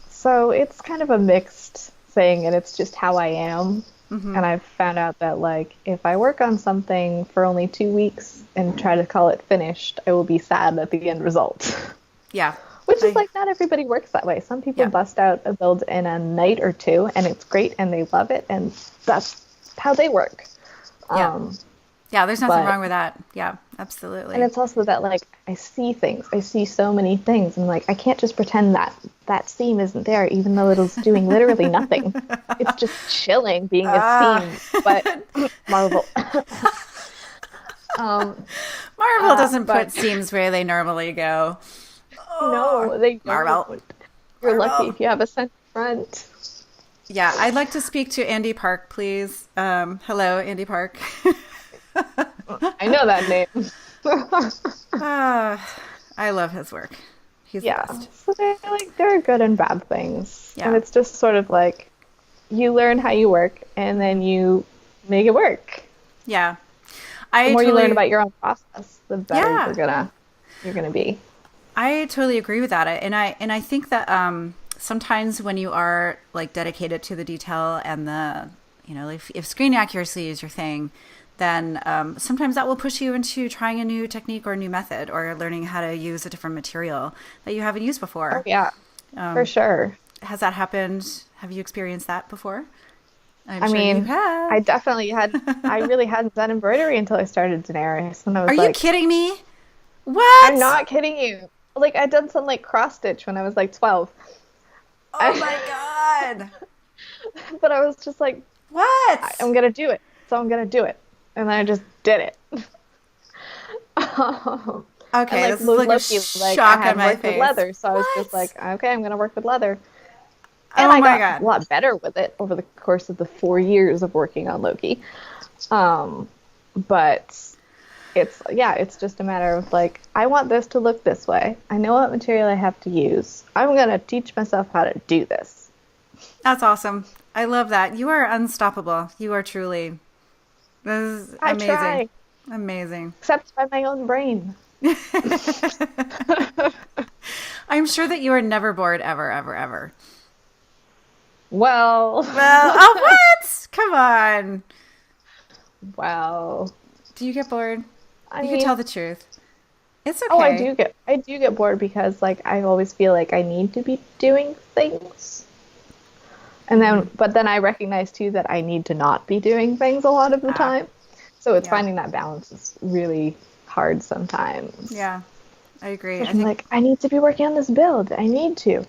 So it's kind of a mixed thing, and it's just how I am. And I've found out that, like, if I work on something for only 2 weeks and try to call it finished, I will be sad at the end result. Yeah. Which is like, not everybody works that way. Some people bust out a build in a night or two, and it's great, and they love it, and that's how they work. Yeah, there's nothing wrong with that. Yeah, absolutely. And it's also that, like, I see things. I see so many things, and, like, I can't just pretend that that seam isn't there, even though it is doing literally nothing. It's just chilling being a seam, but Marvel. Marvel doesn't put seams where they normally go. No, they don't. Marvel. You're lucky if you have a center front. Yeah, I'd like to speak to Andy Park, please. Hello, Andy Park. I know that name. I love his work. He's the best. So there are good and bad things. Yeah. And it's just sort of like, you learn how you work, and then you make it work. Yeah. The more you learn about your own process, the better you're gonna be. I totally agree with that. And I think that sometimes when you are like dedicated to the detail and the, if screen accuracy is your thing, then sometimes that will push you into trying a new technique or a new method, or learning how to use a different material that you haven't used before. Oh, yeah, for sure. Has that happened? Have you experienced that before? I mean, you have. I definitely had. I really hadn't done embroidery until I started Daenerys. And I was Are you kidding me? What? I'm not kidding you. Like, I'd done some, like, cross-stitch when I was, like, 12. Oh, my God. But I was just like, what? I'm going to do it. So I'm going to do it. And then I just did it. Okay, and, this is like Loki, a shock on my face. With leather, so I was just like, okay, I'm going to work with leather. And And I got God. a lot better with it over the course of the 4 years of working on Loki. But it's just a matter of, like, I want this to look this way. I know what material I have to use. I'm going to teach myself how to do this. That's awesome. I love that. You are unstoppable. You are truly. This is amazing. I try. Amazing. Except by my own brain. I'm sure that you are never bored ever, ever, ever. Well, oh, what? Come on. Wow. Do you get bored? You mean, can tell the truth. It's okay. Oh, I do get bored because, like, I always feel like I need to be doing things. And then, but then I recognize too that I need to not be doing things a lot of the time. So it's finding that balance is really hard sometimes. Yeah, I agree. I'm like, I need to be working on this build. I need to.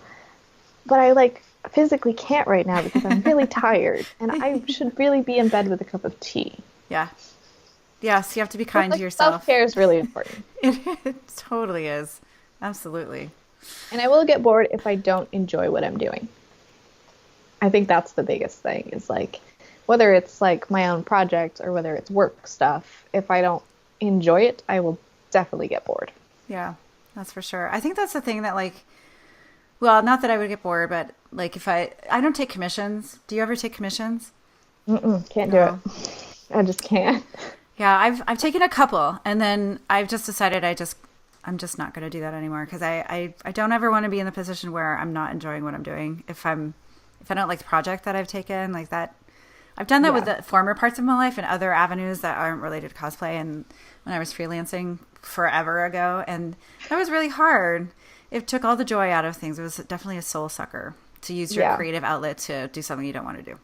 But I, like, physically can't right now because I'm really tired. And I should really be in bed with a cup of tea. Yeah. Yes, you have to be kind to Like, yourself. self-care is really important. It totally is. Absolutely. And I will get bored if I don't enjoy what I'm doing. I think that's the biggest thing is like whether it's like my own project or whether it's work stuff, if I don't enjoy it, I will definitely get bored. Yeah, that's for sure. I think that's the thing that like, well, not that I would get bored, but like if I don't take commissions. Do you ever take commissions? Can't do No. it. I just can't. Yeah, I've taken a couple, and then I've just decided I'm just not going to do that anymore because I don't ever want to be in the position where I'm not enjoying what I'm doing. If I don't like the project that I've taken, like that, I've done that with the former parts of my life and other avenues that aren't related to cosplay. And when I was freelancing forever ago, and that was really hard. It took all the joy out of things. It was definitely a soul sucker to use your creative outlet to do something you don't want to do.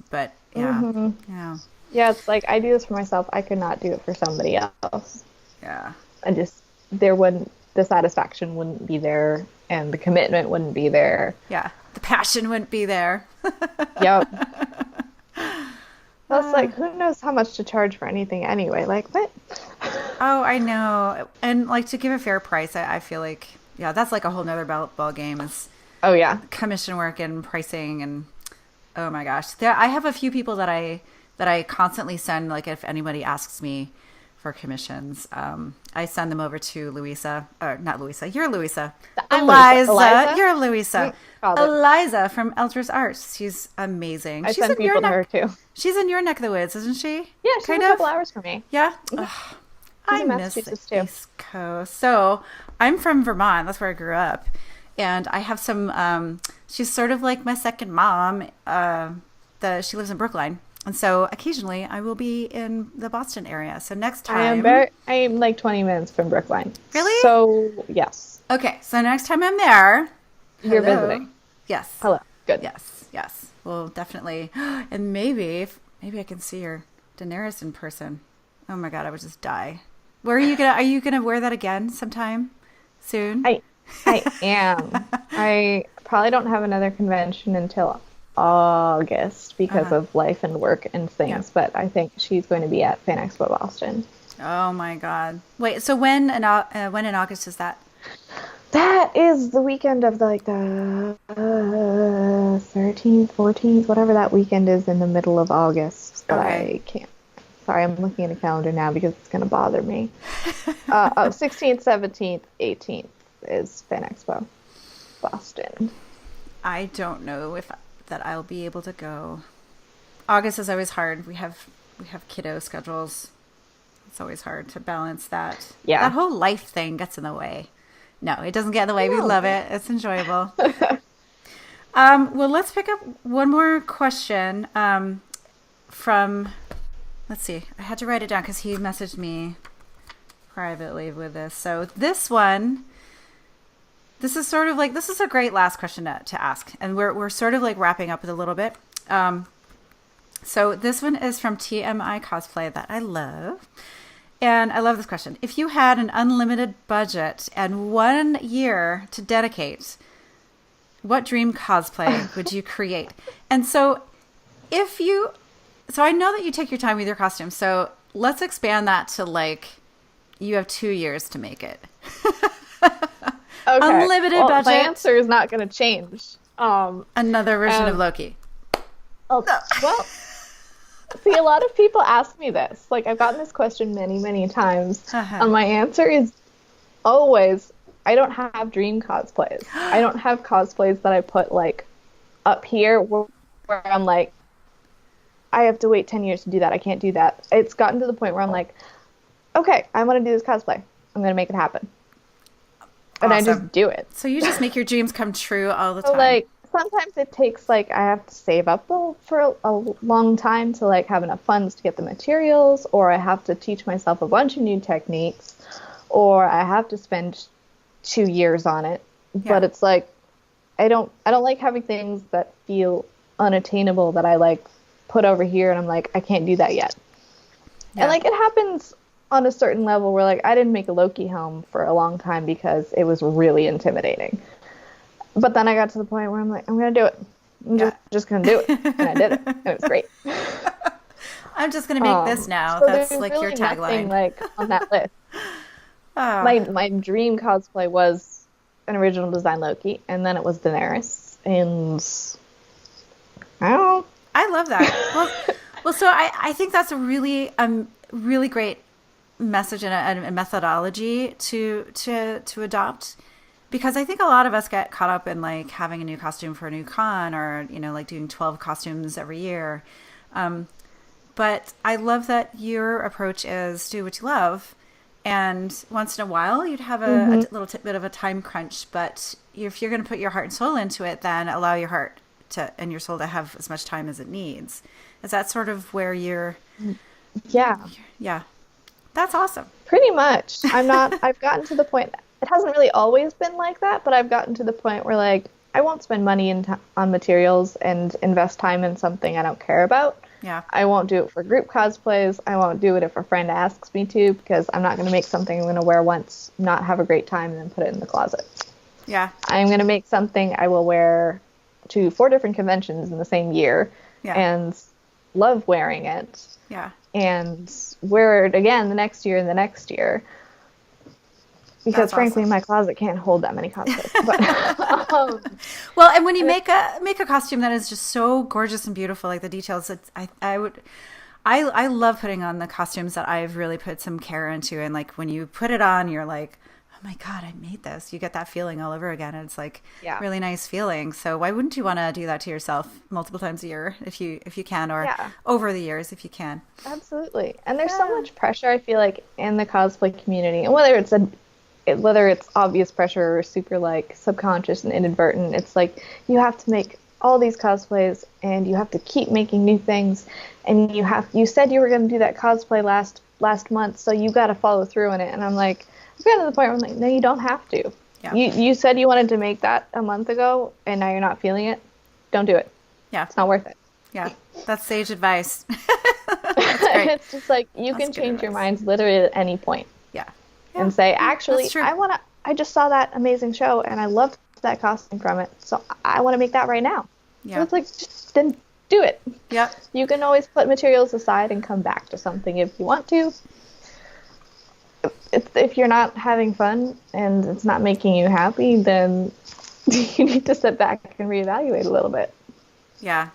But yeah, yeah. Yeah, it's like I do this for myself. I could not do it for somebody else. Yeah. The satisfaction wouldn't be there and the commitment wouldn't be there. Yeah. The passion wouldn't be there. Yep. Plus, like, who knows how much to charge for anything anyway? Like, what? Oh, I know. And like to give a fair price, I feel like, yeah, that's like a whole nother ball game is Oh, yeah. commission work and pricing. And oh my gosh, I have a few people that I constantly send, like if anybody asks me for commissions, I send them over to Luisa, or not Luisa, you're Luisa. Eliza, you're Luisa. Eliza from Eldris Arts. She's amazing. I send people to her too. She's in your neck of the woods, isn't she? Yeah, she's a couple hours from me. Yeah? Ugh, I miss the East Coast. So I'm from Vermont. That's where I grew up. And I have some, she's sort of like my second mom. She lives in Brookline. And so occasionally I will be in the Boston area. So next time. I am like 20 minutes from Brookline. Really? So, yes. Okay. So next time I'm there. You're visiting. Yes. Hello. Good. Yes. Yes. Well, definitely. And maybe I can see your Daenerys in person. Oh my God. I would just die. Are you going to wear that again sometime soon? I am. I probably don't have another convention until August because of life and work and things, but I think she's going to be at Fan Expo Boston. Oh my God! Wait, so when in August is that? That is the weekend of like the 13th, 14th, whatever that weekend is in the middle of August. But I can't. Sorry, I'm looking at a calendar now because it's going to bother me. 16th, 17th, 18th is Fan Expo Boston. I don't know if that I'll be able to go. August is always hard. We have kiddo schedules. It's always hard to balance that. Yeah. That whole life thing gets in the way. No, it doesn't get in the way. We love it. It's enjoyable. Well, let's pick up one more question from, let's see. I had to write it down because he messaged me privately with this. So this one, this is sort of like, this is a great last question to ask. And we're sort of like wrapping up with a little bit. So this one is from TMI Cosplay that I love. And I love this question. If you had an unlimited budget and 1 year to dedicate, what dream cosplay would you create? And so so I know that you take your time with your costume. So let's expand that to like, you have 2 years to make it. Okay. Unlimited budget. My answer is not going to change. Another version of Loki. Well, see, a lot of people ask me this. Like, I've gotten this question many, many times. And my answer is always, I don't have dream cosplays. I don't have cosplays that I put, like, up here where I'm like, I have to wait 10 years to do that. I can't do that. It's gotten to the point where I'm like, okay, I want to do this cosplay. I'm going to make it happen. And I just do it. So you just make your dreams come true all the So, time. like, sometimes it takes, like, I have to save up for a long time to, like, have enough funds to get the materials, or I have to teach myself a bunch of new techniques, or I have to spend 2 years on it. Yeah. But it's, like, I don't like having things that feel unattainable that I, like, put over here, and I'm like, I can't do that yet. Yeah. And, like, it happens on a certain level where, like, I didn't make a Loki helm for a long time because it was really intimidating. But then I got to the point where I'm like, I'm going to do it. I'm just going to do it. And I did it. And it was great. I'm just gonna make this now. So That's there's like really your nothing tagline. like on that list. My dream cosplay was an original design Loki, and then it was Daenerys, and I don't know. I love that. Well, so I think that's a really great message and a methodology to adopt, because I think a lot of us get caught up in like having a new costume for a new con, or like doing 12 costumes every year. But I love that your approach is do what you love, and once in a while you'd have a little bit of a time crunch, but if you're going to put your heart and soul into it, then allow your heart to and your soul to have as much time as it needs. Is that sort of where you're? Yeah, that's awesome. Pretty much. I've gotten to the point, it hasn't really always been like that, but I've gotten to the point where like, I won't spend money on materials and invest time in something I don't care about. Yeah. I won't do it for group cosplays. I won't do it if a friend asks me to, because I'm not going to make something I'm going to wear once, not have a great time, and then put it in the closet. Yeah. I'm going to make something I will wear to 4 different conventions in the same year, and love wearing it. Yeah. And wear it again the next year and the next year. Because That's frankly, awesome. my closet can't hold that many cosplays. But, well, and when you make a costume that is just so gorgeous and beautiful, like the details, I love putting on the costumes that I've really put some care into, and like when you put it on, you're like, oh my God, I made this. You get that feeling all over again, and it's like really nice feeling. So why wouldn't you want to do that to yourself multiple times a year if you can, or over the years if you can? Absolutely. And there's so much pressure, I feel like, in the cosplay community, and whether it's obvious pressure or super like subconscious and inadvertent, it's like you have to make all these cosplays and you have to keep making new things, and you said you were going to do that cosplay last month, so you got to follow through on it. And I'm like, I've gotten to the point where I'm like, no, you don't have to. Yeah. You said you wanted to make that a month ago, and now you're not feeling it. Don't do it. Yeah. It's not worth it. Yeah. That's sage advice. It's just like you can change your minds literally at any point. Yeah. And say, actually, I just saw that amazing show and I loved that costume from it, so I want to make that right now. Yeah. So it's like, just then do it. Yeah. You can always put materials aside and come back to something if you want to. If you're not having fun and it's not making you happy, then you need to sit back and reevaluate a little bit. Yeah,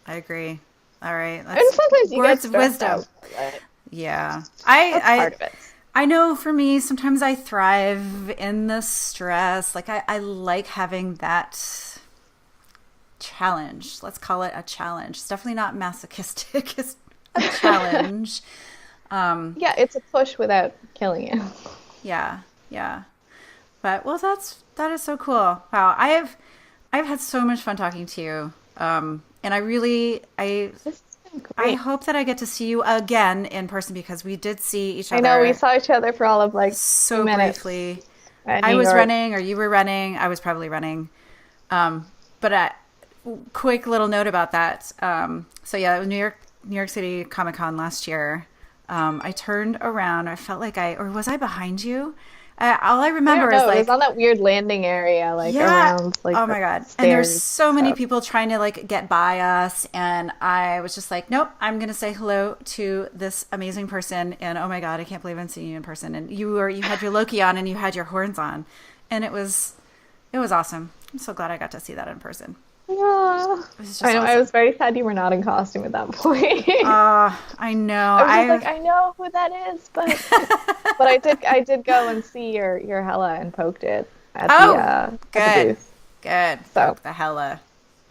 I agree. All right. And sometimes you words get of wisdom. out, right? Yeah. That's part of it. I know for me, sometimes I thrive in the stress. Like I like having that challenge. Let's call it a challenge. It's definitely not masochistic. It's a challenge. Yeah, it's a push without killing you. Yeah. But that is so cool. Wow, I've had so much fun talking to you. And I hope that I get to see you again in person, because we did see each other. I know, we saw each other for all of like so 2 minutes. briefly. I was running, or you were running. I was probably running. But a quick little note about that. So yeah, it was New York City Comic Con last year. I turned around. I felt like or was I behind you? All I remember is like, it was on that weird landing area, like around like. Oh my God! And there's so many people trying to like get by us, and I was just like, nope, I'm gonna say hello to this amazing person. And oh my God, I can't believe I'm seeing you in person. And you had your Loki on, and you had your horns on, and it was awesome. I'm so glad I got to see that in person. Yeah. I know. Awesome. I was very sad you were not in costume at that point. I know. I was like, I know who that is, but I did go and see your Hella and poked it at the booth. Good. So poke the Hella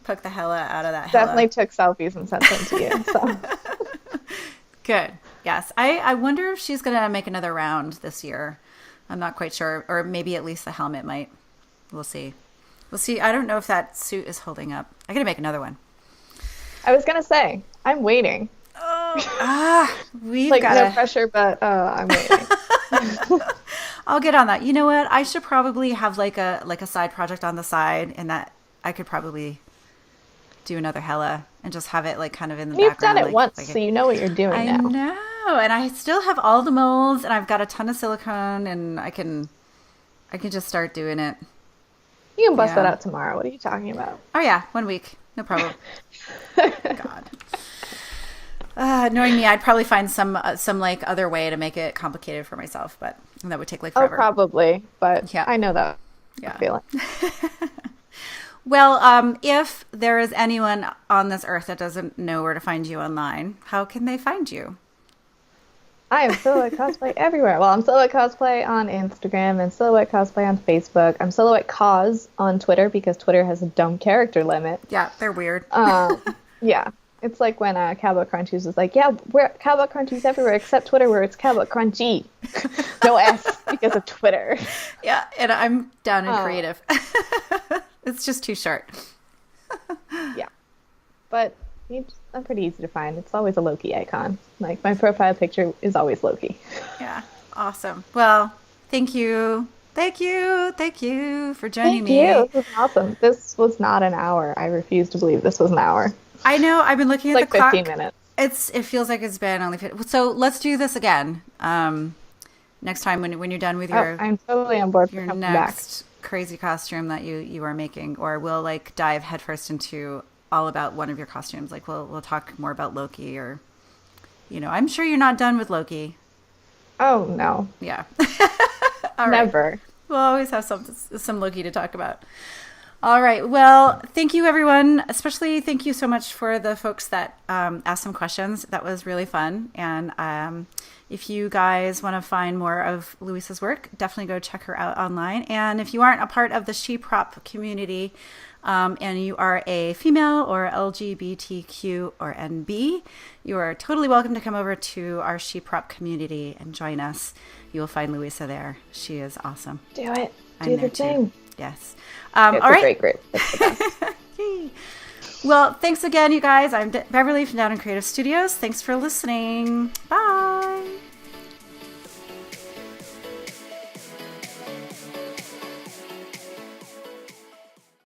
out of that. Definitely took selfies and sent them to you. So good. Yes. I wonder if she's gonna make another round this year. I'm not quite sure, or maybe at least the helmet might. We'll see. I don't know if that suit is holding up. I gotta make another one. I was gonna say, I'm waiting. We've like, got no pressure, but I'm waiting. I'll get on that. You know what? I should probably have like a side project on the side, and that I could probably do another Hella and just have it like kind of in the background. You've done it once, so you know what you're doing now. I know, and I still have all the molds, and I've got a ton of silicone, and I can just start doing it. You can bust that out tomorrow. What are you talking about? Oh yeah, 1 week, no problem. God. Knowing me, I'd probably find some like other way to make it complicated for myself, but that would take like forever. Oh, probably, but Yeah. I know that Yeah. feeling. Well, if there is anyone on this earth that doesn't know where to find you online, how can they find you? I am Silhouette Cosplay everywhere. Well, I'm Silhouette Cosplay on Instagram and Silhouette Cosplay on Facebook. I'm Silhouette Cos on Twitter because Twitter has a dumb character limit. Yeah, they're weird. Yeah. It's like when Cowboy Crunchies was like, yeah, we're Cowboy Crunchies everywhere except Twitter where it's Cowboy Crunchy. No S because of Twitter. Yeah, and I'm down in creative. It's just too short. Yeah. But I'm pretty easy to find. It's always a Loki icon. Like, my profile picture is always Loki. Yeah, awesome. Well, thank you. Thank you for joining me. Thank you. This was awesome. This was not an hour. I refuse to believe this was an hour. I know. I've been looking at Like the clock. 15 minutes. It feels like it's been only 15. So let's do this again. Next time when you're done with your I'm totally on board for your coming next crazy costume that you are making, or we'll like dive headfirst into all about one of your costumes. Like we'll talk more about Loki, or I'm sure you're not done with Loki. Oh, no. Yeah. All right. Never. We'll always have some Loki to talk about. All right. Well, thank you, everyone. Especially thank you so much for the folks that asked some questions. That was really fun. And if you guys want to find more of Luisa's work, definitely go check her out online. And if you aren't a part of the SheProp community, and you are a female or LGBTQ or NB, you are totally welcome to come over to our SheProp community and join us. You will find Luisa there. She is awesome. Do it. I'm Do there the thing. too. Yes. It's all a right. great group. It's the best. Yay. Well, thanks again, you guys. I'm Beverly from Downen Creative Studios. Thanks for listening. Bye.